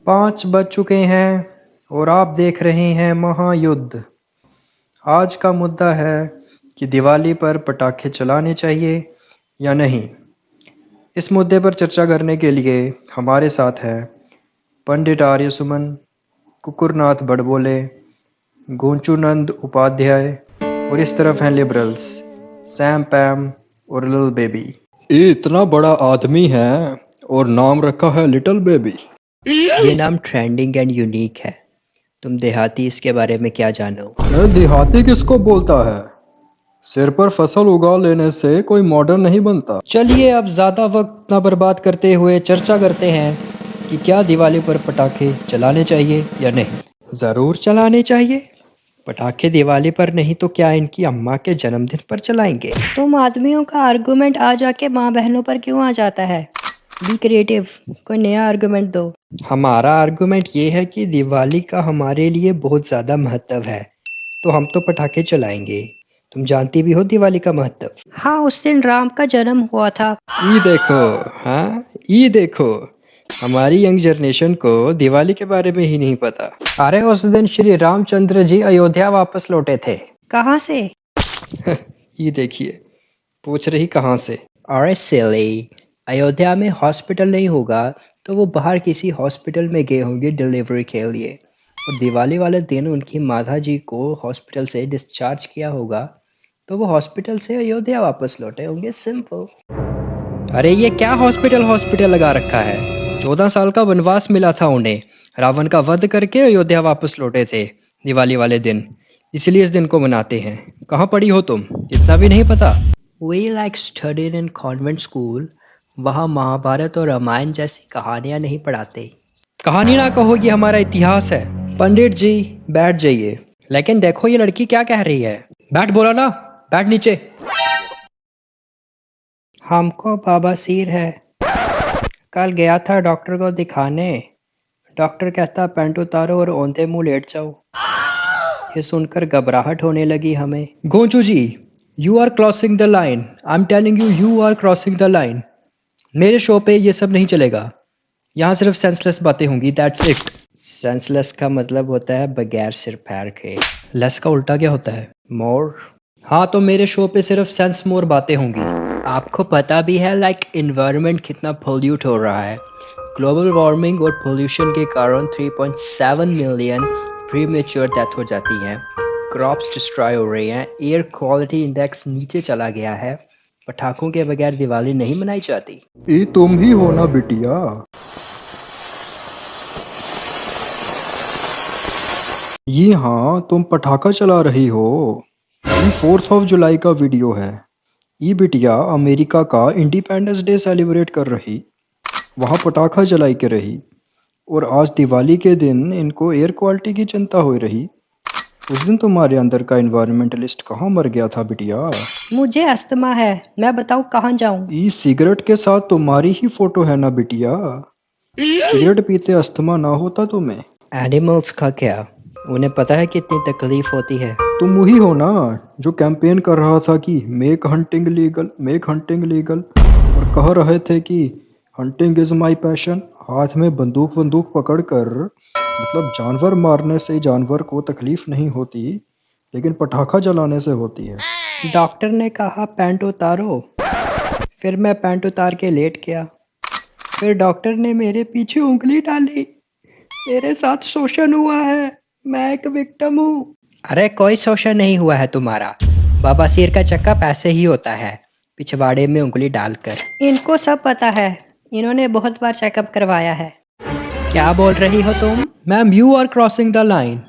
5 बज चुके हैं और आप देख रहे हैं महायुद्ध। आज का मुद्दा है कि दिवाली पर पटाखे चलाने चाहिए या नहीं। इस मुद्दे पर चर्चा करने के लिए हमारे साथ है पंडित आर्य सुमन, कुकुरनाथ बड़बोले, गोंचूनंद उपाध्याय और इस तरफ हैं लिबरल्स सैम पैम और लिटिल बेबी। ये इतना बड़ा आदमी है और नाम रखा है लिटिल बेबी। ये नाम ट्रेंडिंग एंड यूनिक है। तुम देहाती इसके बारे में क्या जानो? देहाती किसको बोलता है? सिर पर फसल उगा लेने से कोई मॉडर्न नहीं बनता। चलिए अब ज्यादा वक्त न बर्बाद करते हुए चर्चा करते हैं कि क्या दिवाली पर पटाखे चलाने चाहिए या नहीं। जरूर चलाने चाहिए। पटाखे दिवाली पर नहीं तो क्या इनकी अम्मा के जन्मदिन पर चलाएंगे। तुम आदमियों का आर्गुमेंट आ जाके माँ बहनों पर क्यों आ जाता है? बी क्रिएटिव, कोई नया आर्गुमेंट दो। हमारा आर्गुमेंट ये है कि दिवाली का हमारे लिए बहुत ज़्यादा महत्व है, तो हम तो पटाखे चलाएंगे। तुम जानती भी हो दिवाली का महत्व। हाँ, उस दिन राम का जन्म हुआ था। ये देखो, हाँ ये देखो, हमारी यंग जनरेशन को दिवाली के बारे में ही नहीं पता। अरे उस दिन श्री रामचंद्र जी अयोध्या वापस लौटे थे। कहाँ से? ये देखिए, पूछ रही कहाँ से। अरे सिली, अयोध्या में हॉस्पिटल नहीं होगा तो वो बाहर किसी हॉस्पिटल में गए होंगे डिलीवरी के लिए, और दिवाली वाले दिन उनकी माता जी को हॉस्पिटल से डिस्चार्ज किया होगा तो वो हॉस्पिटल से अयोध्या वापस लौटे होंगे। सिंपल। अरे ये क्या हॉस्पिटल हॉस्पिटल लगा रखा है? 14 साल का वनवास मिला था उन्हें, रावण का वध करके अयोध्या वापस लौटे थे दिवाली वाले दिन, इसलिए इस दिन को मनाते हैं। कहाँ पढ़ी हो तुम? इतना भी नहीं पता? We like studied in convent school, वहाँ महाभारत और रामायण जैसी कहानियाँ नहीं पढ़ाते। कहानी ना कहो, ये हमारा इतिहास है। पंडित जी बैठ जाइए। लेकिन देखो ये लड़की क्या कह रही है। बैठ बोला ना, बैठ नीचे। हमको बवासीर है। कल गया था डॉक्टर को दिखाने, डॉक्टर कहता पैंट उतारो और औंधे मुंह लेट जाओ। ये सुनकर घबराहट होने लगी हमें। Gonchu ji, you are crossing the line. I am telling you, you are crossing the line. मेरे शो पे ये सब नहीं चलेगा। यहाँ सिर्फ सेंसलेस बातें होंगी, दैट्स इट। सेंसलेस का मतलब होता है बगैर सिर पैर के। लेस का उल्टा क्या होता है? मोर। हाँ, तो मेरे शो पे सिर्फ सेंस मोर बातें होंगी। आपको पता भी है लाइक एनवायरनमेंट कितना पोल्यूट हो रहा है। ग्लोबल वार्मिंग और पोल्यूशन के कारण 3.7 मिलियन प्रीमेच्योर डेथ हो जाती है, क्रॉप्स डिस्ट्रॉय हो रही हैं, एयर क्वालिटी इंडेक्स नीचे चला गया है। पटाखों के बगैर दिवाली नहीं मनाई जाती। ये तुम ही हो ना बिटिया? ये हाँ, तुम पटाखा चला रही हो। ये 4th ऑफ जुलाई का वीडियो है। ये बिटिया अमेरिका का इंडिपेंडेंस डे सेलिब्रेट कर रही, वहाँ पटाखा जलाई के रही, और आज दिवाली के दिन इनको एयर क्वालिटी की चिंता हो रही। उस दिन तुम्हारे अंदर का एनवायरमेंटलिस्ट कहाँ मर गया था बिटिया? मुझे अस्थमा है, मैं बताऊँ कहाँ जाऊँ? ये सिगरेट के साथ तुम्हारी ही फोटो है ना बिटिया? सिगरेट पीते अस्थमा ना होता तुम्हें? एनिमल्स का क्या, उन्हें पता है कितनी तकलीफ होती है। तुम वही हो ना जो कैंपेन कर रहा था कि make hunting legal, make hunting legal, और कह रहे थे कि हंटिंग इज माय पैशन। हाथ में बंदूक बंदूक पकड़कर, मतलब जानवर मारने से जानवर को तकलीफ नहीं होती, लेकिन पटाखा जलाने से होती है। डॉक्टर ने कहा पैंट उतारो, फिर मैं पैंट उतार के लेट गया। फिर डॉक्टर ने मेरे पीछे उंगली डाली। मेरे साथ शोषण हुआ है, मैं एक विक्टिम हूँ। अरे कोई शोषण नहीं हुआ है तुम्हारा, बवासीर का चक्का पैसे ही होता है, पिछवाड़े में उंगली डालकर। इनको सब पता है, इन्होंने बहुत बार चेकअप करवाया है। क्या बोल रही हो तुम? Ma'am, you are crossing the line,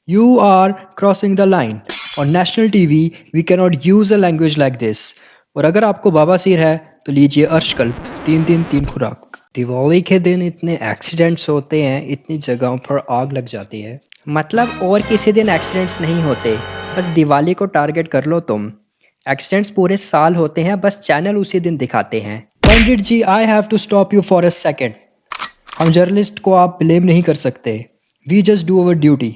you are crossing the line. On national TV we can not use a language like this. और अगर आपको बवासीर है तो लीजिए अर्शकल्प 3 खुराक। दिवाली के दिन इतने एक्सीडेंट्स होते हैं, इतनी जगहों पर आग लग जाती है। मतलब और किसी दिन एक्सीडेंट्स नहीं होते, बस दिवाली को टारगेट कर लो तुम। एक्सीडेंट्स पूरे साल होते हैं, बस चैनल उसी दिन दिखाते हैं। Pandit ji, I have to stop you for a second. हम जर्नलिस्ट को आप ब्लेम नहीं कर सकते। We just do our duty.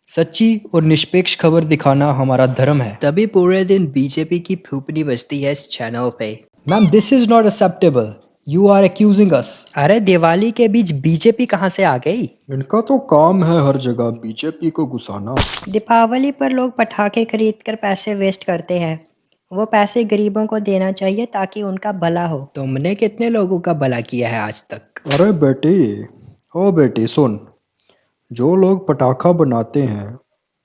सच्ची और निष्पक्ष खबर दिखाना हमारा धर्म है। तभी पूरे दिन बीजेपी की फूपनी बजती है इस चैनल पे। Ma'am, this is not acceptable. You are accusing us. अरे दिवाली के बीच बीजेपी कहाँ से आ गई? इनका तो काम है हर जगह बीजेपी को घुसाना। दीपावली पर लोग पटाखे खरीद कर पैसे वेस्ट करते हैं। वो पैसे गरीबों को देना चाहिए ताकि उनका भला हो। तुमने कितने लोगों का भला किया है आज तक? अरे बेटी, ओ बेटी सुन, जो लोग पटाखा बनाते हैं,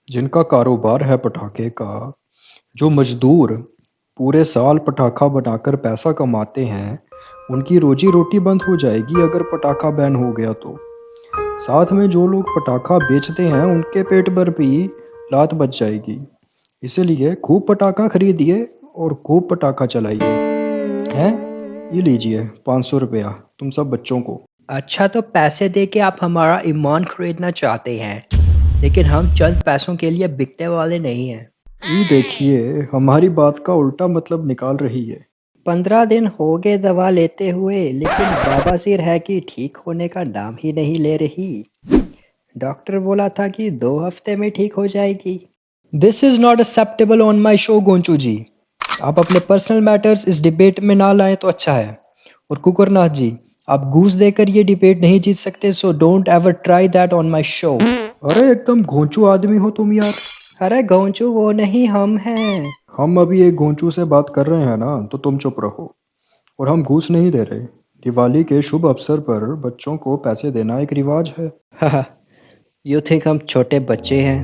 जिनका कारोबार है पटाखे का, जो मजदूर पूरे साल पटाखा बनाकर पैसा कमाते हैं, उनकी रोजी रोटी बंद हो जाएगी अगर पटाखा बैन हो गया तो। साथ में जो लोग पटाखा बेचते हैं उनके पेट पर भी लात बच जाएगी। इसीलिए खूब पटाखा खरीदिए और खूब पटाखा चलाइए। हैं? ये लीजिए 500 रुपया तुम सब बच्चों को। अच्छा तो पैसे दे के आप हमारा ईमान खरीदना चाहते हैं, लेकिन हम चंद पैसों के लिए बिकने वाले नहीं हैं। ये देखिए हमारी बात का उल्टा मतलब निकाल रही है। 15 दिन हो गए दवा लेते हुए, लेकिन बवासीर है कि ठीक होने का नाम ही नहीं ले रही। डॉक्टर बोला था कि 2 हफ्ते में ठीक हो जाएगी। This is not acceptable on my show Gonchu ji. आप अपने पर्सनल मैटर्स इस डिबेट में ना लाएं तो अच्छा है। और कुकुरनाथ जी, आप घूस देकर ये डिबेट नहीं जीत सकते, so don't ever try that on my show. अरे एकदम घोंचू आदमी हो तुम यार। अरे गोंचू वो नहीं, हम हैं। हम अभी एक घोंचू से बात कर रहे हैं ना, तो तुम चुप रहो। और हम घूस नहीं दे रहे। दिवाली के शुभ अवसर पर बच्चों को पैसे देना एक रिवाज है। यू थिंक हम छोटे बच्चे हैं?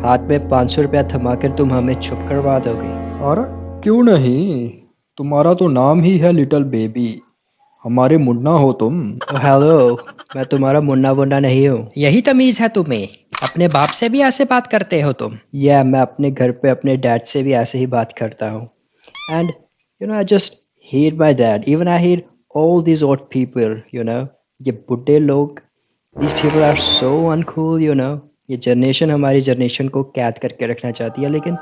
हाथ में 500 रुपया थमाकर तुम हमें चुप करवा दोगे? और क्यों नहीं, तुम्हारा तो नाम ही है लिटिल बेबी। हमारे मुन्ना हो तुम। हेलो, मैं तुम्हारा मुन्ना वुन्ना नहीं हूँ। यही तमीज है तुम्हें? अपने बाप से भी ऐसे बात करते हो तुम? या मैं अपने घर पे अपने डैड से भी ऐसे ही बात करता हूँ। And you know I just hate my dad, even I hate all these old people, you know. ये बुढ़े लोग, these people are so uncool, you know। ये जनरेशन हमारी जनरेशन को कैद करके रखना चाहती है, लेकिन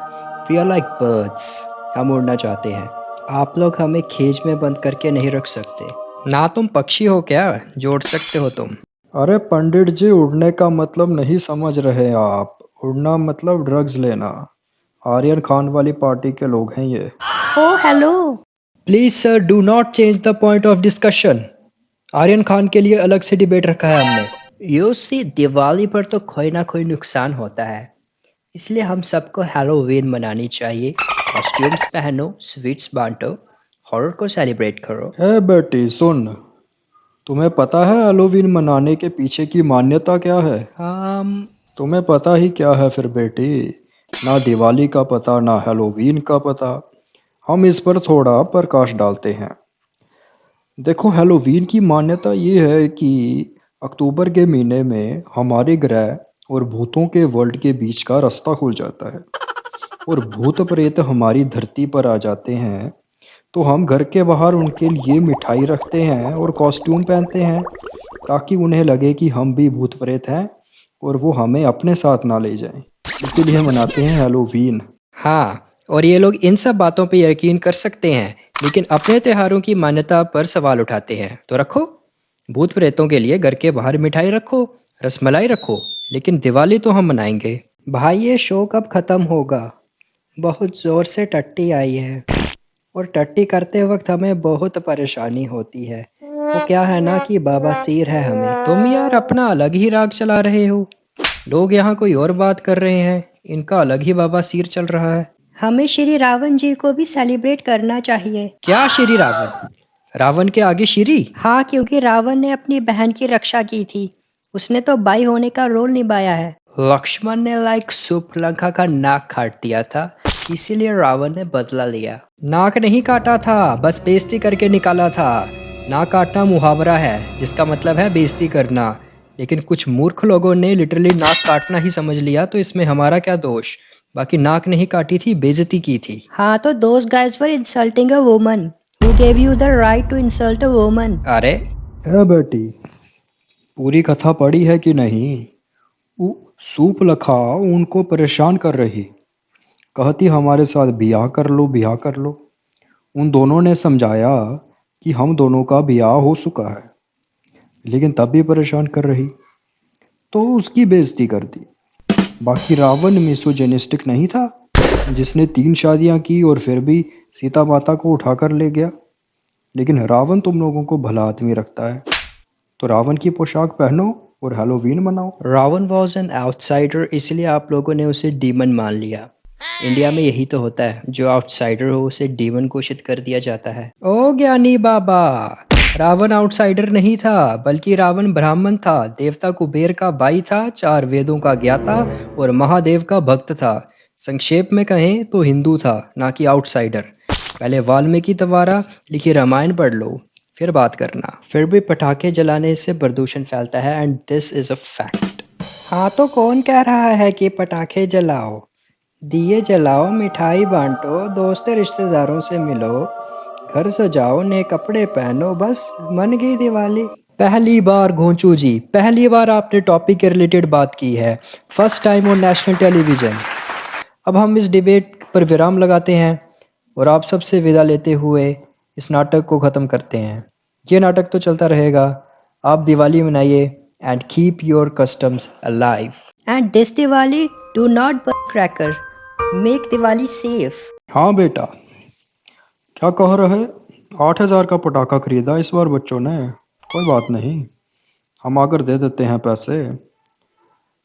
we are like birds। हम उड़ना चाहते हैं। आप लोग हमें केज में बंद करके नहीं रख सकते। ना तुम पक्षी हो क्या जो उड़ सकते हो तुम? अरे पंडित जी, उड़ने का मतलब नहीं समझ रहे आप। उड़ना मतलब ड्रग्स लेना। आर्यन खान वाली पार्टी के लोग हैं ये। Oh hello. Please sir, do not change the point of discussion. Aryan Khan के लिए अलग से डिबेट रखा है हमने। यू सी, दिवाली पर तो कोई ना कोई नुकसान होता है, इसलिए हम सबको हैलोवीन मनानी चाहिए। कॉस्ट्यूम्स पहनो, स्वीट्स बांटो, हॉरर को सेलिब्रेट करो। ए बेटी सुन, तुम्हें पता है हैलोवीन मनाने के पीछे की मान्यता क्या है? तुम्हें पता ही क्या है फिर बेटी। ना दिवाली का पता, ना हैलोवीन का पता। हम इस पर थोड़ा प्रकाश डालते हैं। देखो, हैलोवीन की मान्यता ये है कि अक्टूबर के महीने में हमारे ग्रह और भूतों के वर्ल्ड के बीच का रास्ता खुल जाता है और भूत प्रेत हमारी धरती पर आ जाते हैं। तो हम घर के बाहर उनके लिए मिठाई रखते हैं और कॉस्ट्यूम पहनते हैं, ताकि उन्हें लगे कि हम भी भूत प्रेत हैं और वो हमें अपने साथ ना ले जाएं। इसीलिए मनाते हैं हैलोवीन। हाँ, और ये लोग इन सब बातों पे यकीन कर सकते हैं, लेकिन अपने त्योहारों की मान्यता पर सवाल उठाते हैं। तो रखो, भूत प्रेतों के लिए घर के बाहर मिठाई रखो, रसमलाई रखो, लेकिन दिवाली तो हम मनाएंगे। भाई ये शो कब खत्म होगा? बहुत जोर से टट्टी आई है, और टट्टी करते वक्त हमें बहुत परेशानी होती है। वो क्या है ना कि बवासीर है हमें। तुम यार अपना अलग ही राग चला रहे हो। लोग यहाँ कोई और बात कर रहे हैं, इनका अलग ही बवासीर चल रहा है। हमें श्री रावण जी को भी सेलिब्रेट करना चाहिए। क्या श्री रावण? रावण के आगे श्री? हाँ, क्योंकि रावण ने अपनी बहन की रक्षा की थी। उसने तो भाई होने का रोल निभाया है। लक्ष्मण ने लाइक सुपर्णखा का नाक काट दिया था, इसीलिए रावण ने बदला लिया। नाक नहीं काटा था, बस बेइज्जती करके निकाला था। नाक काटना मुहावरा है जिसका मतलब है बेइज्जती करना, लेकिन कुछ मूर्ख लोगों ने लिटरली नाक काटना ही समझ लिया, तो इसमें हमारा क्या दोष? बाकी नाक नहीं काटी थी, बेइज्जती की थी। हाँ, तो those guys were insulting a woman. Who gave you the right to insult a woman? अरे है बेटी, पूरी कथा पढ़ी है कि नहीं? सूप लखा उनको परेशान कर रही, कहती हमारे साथ ब्याह कर लो, ब्याह कर लो। उन दोनों ने समझाया कि हम दोनों का ब्याह हो चुका है, लेकिन तब भी परेशान कर रही, तो उसकी बेइज्जती कर दी। बाकी रावण मिसोजिनिस्टिक नहीं था, जिसने 3 शादियां की और फिर भी सीता माता को उठाकर ले गया। लेकिन रावण तुम लोगों को भला आदमी रखता है, तो रावण की पोशाक पहनो और हैलोवीन मनाओ। रावण वॉज एन आउटसाइडर, इसलिए आप लोगों ने उसे डीमन मान लिया। इंडिया में यही तो होता है, जो आउटसाइडर हो उसे डीमन घोषित कर दिया जाता है। ओ ज्ञानी बाबा, रावण आउटसाइडर नहीं था, बल्कि रावण ब्राह्मण था, देवता कुबेर का भाई था, 4 वेदों का ज्ञाता और महादेव का भक्त था। संक्षेप में कहें तो हिंदू था, ना कि आउटसाइडर। पहले वाल्मीकि द्वारा लिखी रामायण पढ़ लो, फिर बात करना। फिर भी पटाखे जलाने से प्रदूषण फैलता है, and this is a fact. हाँ तो कौन कह रहा है कि पटाखे जलाओ? दिए जलाओ, मिठाई बांटो, दोस्त रिश्तेदारों से मिलो, घर सजाओ, नए कपड़े पहनो, बस मन गई दिवाली। पहली बार घोंचू जी, पहली बार आपने टॉपिक के रिलेटेड बात की है, first time on national television. अब हम इस डिबेट पर विराम लगाते हैं और आप सबसे विदा लेते हुए इस नाटक को ख़त्म करते हैं। ये नाटक तो चलता रहेगा, आप दिवाली मनाइए and keep your customs alive. And this Diwali, do not burn cracker. Make Diwali safe. हाँ बेटा, क्या कह रहे? 8,000 का पटाखा खरीदा इस बार बच्चों ने। कोई बात नहीं, हम आकर दे देते हैं पैसे।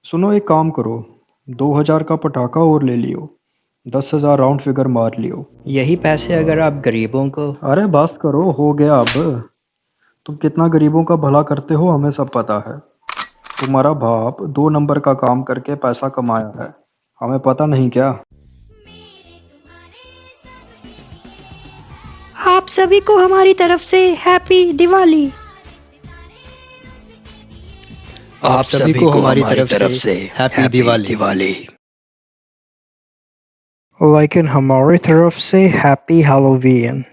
सुनो, एक काम करो, 2,000 का पटाखा और ले लियो, 10,000 राउंड फिगर मार लियो। यही पैसे अगर आप गरीबों को। अरे बस करो, हो गया अब। तुम कितना गरीबों का भला करते हो हमें सब पता है। तुम्हारा बाप 2 नंबर का काम करके पैसा कमाया है, हमें पता नहीं क्या? आप सभी को हमारी तरफ से हैप्पी दिवाली। आप सभी को हमारी तरफ से हैप्पी दिवाली। लेकिन हमारी तरफ से हैप्पी हैलोवीन।